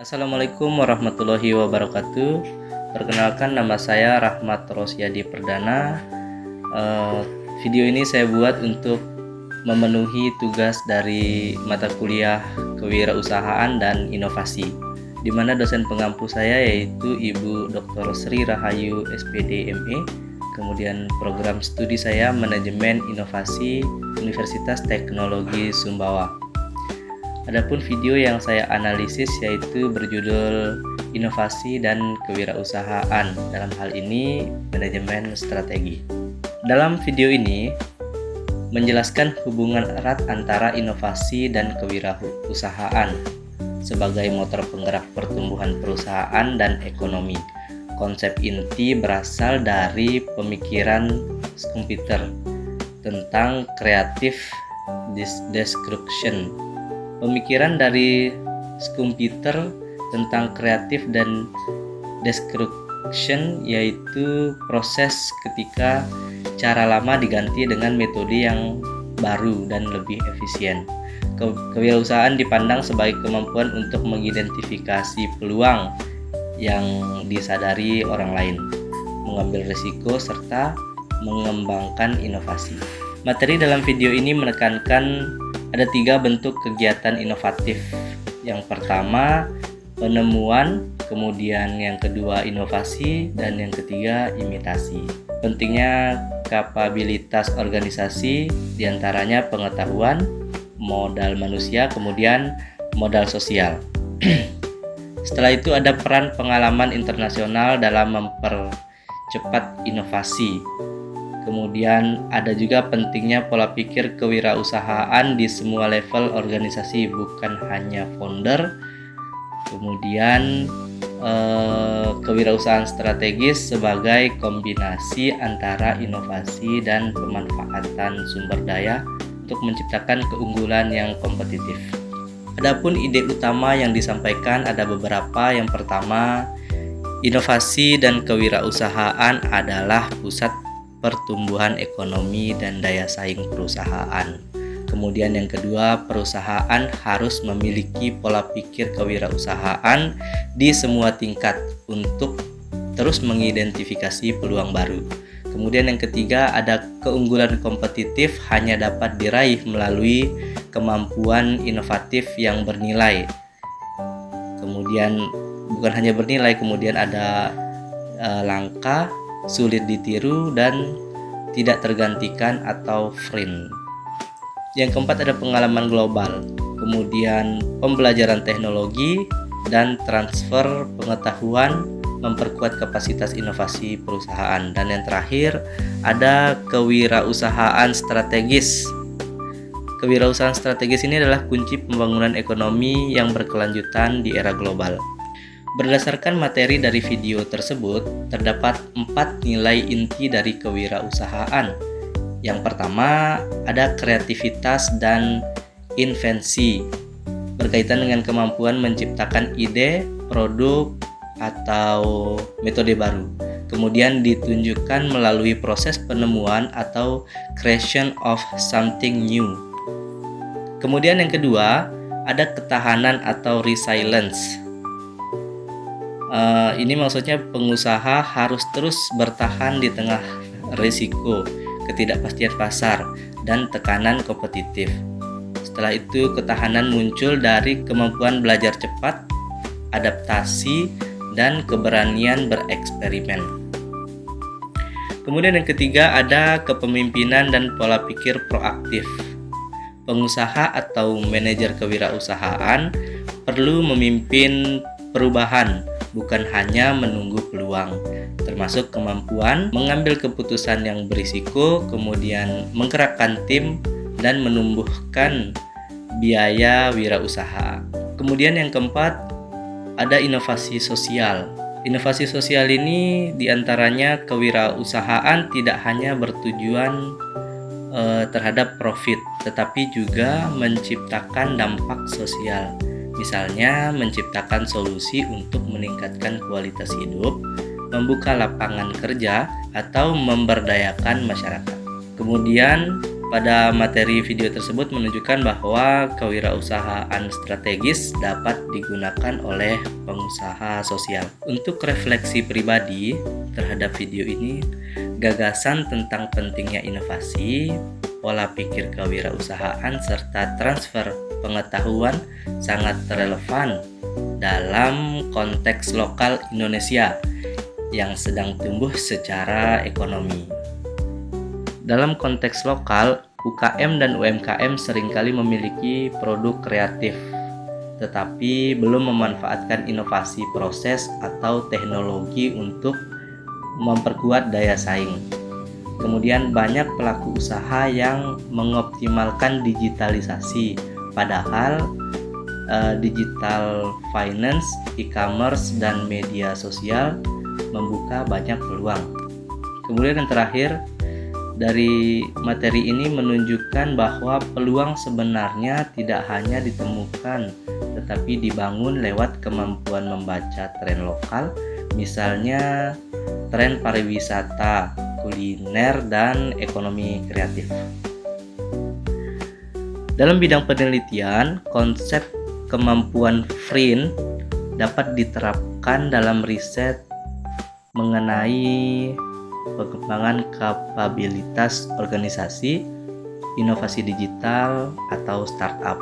Assalamualaikum warahmatullahi wabarakatuh. Perkenalkan, nama saya Rahmat Rosyadi Perdana. Video ini saya buat untuk memenuhi tugas dari mata kuliah Kewirausahaan dan Inovasi, di mana dosen pengampu saya yaitu Ibu Dr. Sri Rahayu SPD ME. Kemudian program studi saya Manajemen Inovasi Universitas Teknologi Sumbawa. Adapun video yang saya analisis yaitu berjudul Inovasi dan Kewirausahaan, dalam hal ini Manajemen Strategi. Dalam video ini menjelaskan hubungan erat antara inovasi dan kewirausahaan sebagai motor penggerak pertumbuhan perusahaan dan ekonomi. Konsep inti berasal dari pemikiran Schumpeter tentang creative destruction. Pemikiran dari Schumpeter tentang kreatif dan destruction yaitu proses ketika cara lama diganti dengan metode yang baru dan lebih efisien. Kewirausahaan dipandang sebagai kemampuan untuk mengidentifikasi peluang yang disadari orang lain, mengambil risiko, serta mengembangkan inovasi. Materi dalam video ini menekankan ada 3 bentuk kegiatan inovatif. Yang pertama, penemuan, kemudian yang kedua inovasi, dan yang ketiga imitasi. Pentingnya kapabilitas organisasi, diantaranya pengetahuan, modal manusia, kemudian modal sosial. Setelah itu ada peran pengalaman internasional dalam mempercepat inovasi. Kemudian ada juga pentingnya pola pikir kewirausahaan di semua level organisasi, bukan hanya founder. Kemudian kewirausahaan strategis sebagai kombinasi antara inovasi dan pemanfaatan sumber daya untuk menciptakan keunggulan yang kompetitif. Adapun ide utama yang disampaikan ada beberapa. Yang pertama, inovasi dan kewirausahaan adalah pusat pertumbuhan ekonomi dan daya saing perusahaan. Kemudian yang kedua, perusahaan harus memiliki pola pikir kewirausahaan di semua tingkat untuk terus mengidentifikasi peluang baru. Kemudian yang ketiga, ada keunggulan kompetitif hanya dapat diraih melalui kemampuan inovatif yang bernilai. Kemudian bukan hanya bernilai, kemudian ada langka, sulit ditiru, dan tidak tergantikan atau friend. Yang keempat ada pengalaman global, kemudian pembelajaran teknologi dan transfer pengetahuan memperkuat kapasitas inovasi perusahaan. Dan yang terakhir ada kewirausahaan strategis. Kewirausahaan strategis ini adalah kunci pembangunan ekonomi yang berkelanjutan di era global. Berdasarkan materi dari video tersebut, terdapat 4 nilai inti dari kewirausahaan. Yang pertama, ada kreativitas dan invensi, berkaitan dengan kemampuan menciptakan ide, produk, atau metode baru. Kemudian ditunjukkan melalui proses penemuan atau creation of something new. Kemudian yang kedua, ada ketahanan atau resilience. Ini maksudnya pengusaha harus terus bertahan di tengah risiko, ketidakpastian pasar, dan tekanan kompetitif. Setelah itu, ketahanan muncul dari kemampuan belajar cepat, adaptasi, dan keberanian bereksperimen. Kemudian yang ketiga ada kepemimpinan dan pola pikir proaktif. Pengusaha atau manajer kewirausahaan perlu memimpin perubahan, bukan hanya menunggu peluang, termasuk kemampuan mengambil keputusan yang berisiko, kemudian menggerakkan tim, dan menumbuhkan biaya wirausaha. Kemudian yang keempat, ada inovasi sosial. Inovasi sosial ini diantaranya kewirausahaan tidak hanya bertujuan terhadap profit, tetapi juga menciptakan dampak sosial. Misalnya menciptakan solusi untuk meningkatkan kualitas hidup, membuka lapangan kerja, atau memberdayakan masyarakat. Kemudian pada materi video tersebut menunjukkan bahwa kewirausahaan strategis dapat digunakan oleh pengusaha sosial. Untuk refleksi pribadi terhadap video ini, gagasan tentang pentingnya inovasi, pola pikir kewirausahaan, serta transfer pengetahuan sangat relevan dalam konteks lokal Indonesia yang sedang tumbuh secara ekonomi. Dalam konteks lokal, UKM dan UMKM seringkali memiliki produk kreatif, tetapi belum memanfaatkan inovasi proses atau teknologi untuk memperkuat daya saing. Kemudian banyak pelaku usaha yang mengoptimalkan digitalisasi, padahal digital finance, e-commerce, dan media sosial membuka banyak peluang. Kemudian yang terakhir, dari materi ini menunjukkan bahwa peluang sebenarnya tidak hanya ditemukan, tetapi dibangun lewat kemampuan membaca tren lokal, misalnya tren pariwisata, kuliner, dan ekonomi kreatif. Dalam bidang penelitian, konsep kemampuan Friend dapat diterapkan dalam riset mengenai pengembangan kapabilitas organisasi, inovasi digital, atau startup.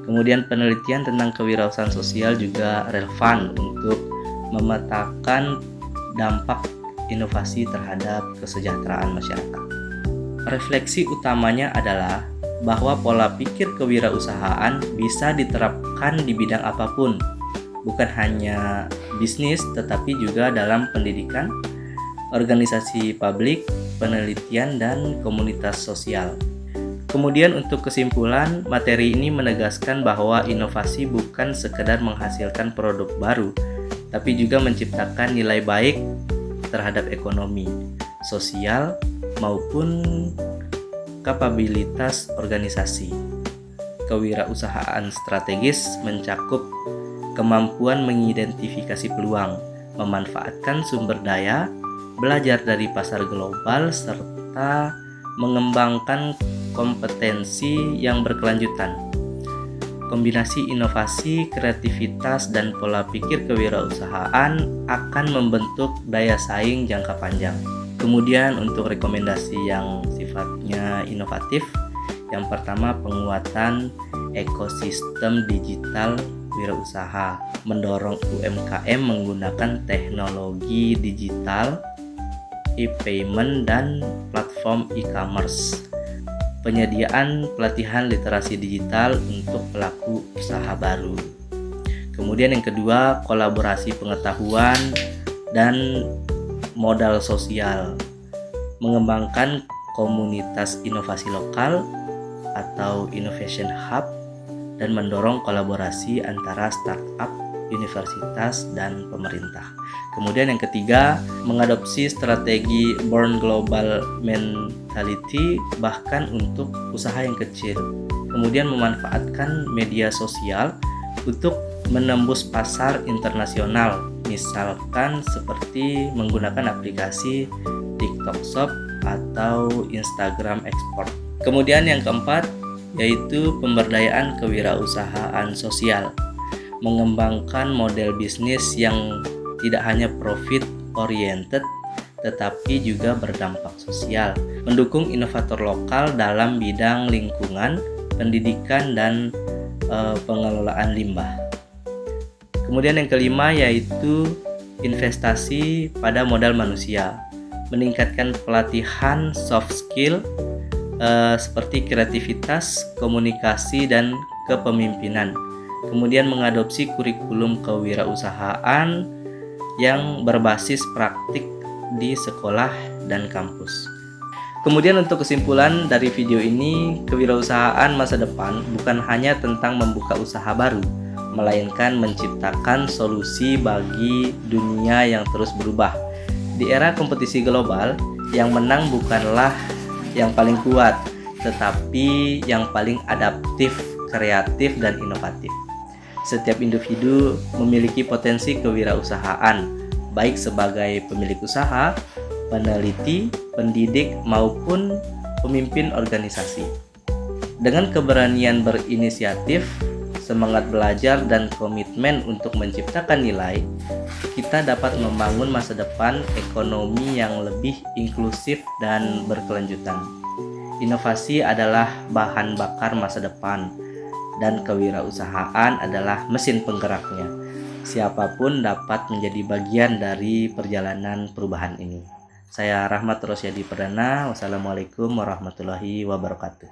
Kemudian penelitian tentang kewirausahaan sosial juga relevan untuk memetakan dampak inovasi terhadap kesejahteraan masyarakat. Refleksi utamanya adalah bahwa pola pikir kewirausahaan bisa diterapkan di bidang apapun, bukan hanya bisnis tetapi juga dalam pendidikan, organisasi publik, penelitian, dan komunitas sosial. Kemudian untuk kesimpulan, materi ini menegaskan bahwa inovasi bukan sekedar menghasilkan produk baru, tapi juga menciptakan nilai baik terhadap ekonomi, sosial, maupun kapabilitas organisasi. Kewirausahaan strategis mencakup kemampuan mengidentifikasi peluang, memanfaatkan sumber daya, belajar dari pasar global, serta mengembangkan kompetensi yang berkelanjutan. Kombinasi inovasi, kreativitas, dan pola pikir kewirausahaan akan membentuk daya saing jangka panjang. Kemudian untuk rekomendasi yang sifatnya inovatif, yang pertama penguatan ekosistem digital wirausaha, mendorong UMKM menggunakan teknologi digital, e-payment, dan platform e-commerce. Penyediaan pelatihan literasi digital untuk pelaku usaha baru. Kemudian yang kedua, kolaborasi pengetahuan dan modal sosial. Mengembangkan komunitas inovasi lokal atau innovation hub dan mendorong kolaborasi antara startup, universitas, dan pemerintah. Kemudian yang ketiga, mengadopsi strategi Born Global Mentality bahkan untuk usaha yang kecil. Kemudian memanfaatkan media sosial untuk menembus pasar internasional, misalkan seperti menggunakan aplikasi TikTok Shop atau Instagram Export. Kemudian yang keempat, yaitu pemberdayaan kewirausahaan sosial. Mengembangkan model bisnis yang tidak hanya profit oriented tetapi juga berdampak sosial, mendukung inovator lokal dalam bidang lingkungan, pendidikan, dan pengelolaan limbah. Kemudian yang kelima yaitu investasi pada modal manusia, meningkatkan pelatihan soft skill seperti kreativitas, komunikasi, dan kepemimpinan. Kemudian mengadopsi kurikulum kewirausahaan yang berbasis praktik di sekolah dan kampus. Kemudian untuk kesimpulan dari video ini, kewirausahaan masa depan bukan hanya tentang membuka usaha baru, melainkan menciptakan solusi bagi dunia yang terus berubah. Di era kompetisi global, yang menang bukanlah yang paling kuat, tetapi yang paling adaptif, kreatif, dan inovatif. Setiap individu memiliki potensi kewirausahaan, baik sebagai pemilik usaha, peneliti, pendidik, maupun pemimpin organisasi. Dengan keberanian berinisiatif, semangat belajar, dan komitmen untuk menciptakan nilai, kita dapat membangun masa depan ekonomi yang lebih inklusif dan berkelanjutan. Inovasi adalah bahan bakar masa depan, dan kewirausahaan adalah mesin penggeraknya. Siapapun dapat menjadi bagian dari perjalanan perubahan ini. Saya Rahmat Rosyadi Perdana. Wassalamualaikum warahmatullahi wabarakatuh.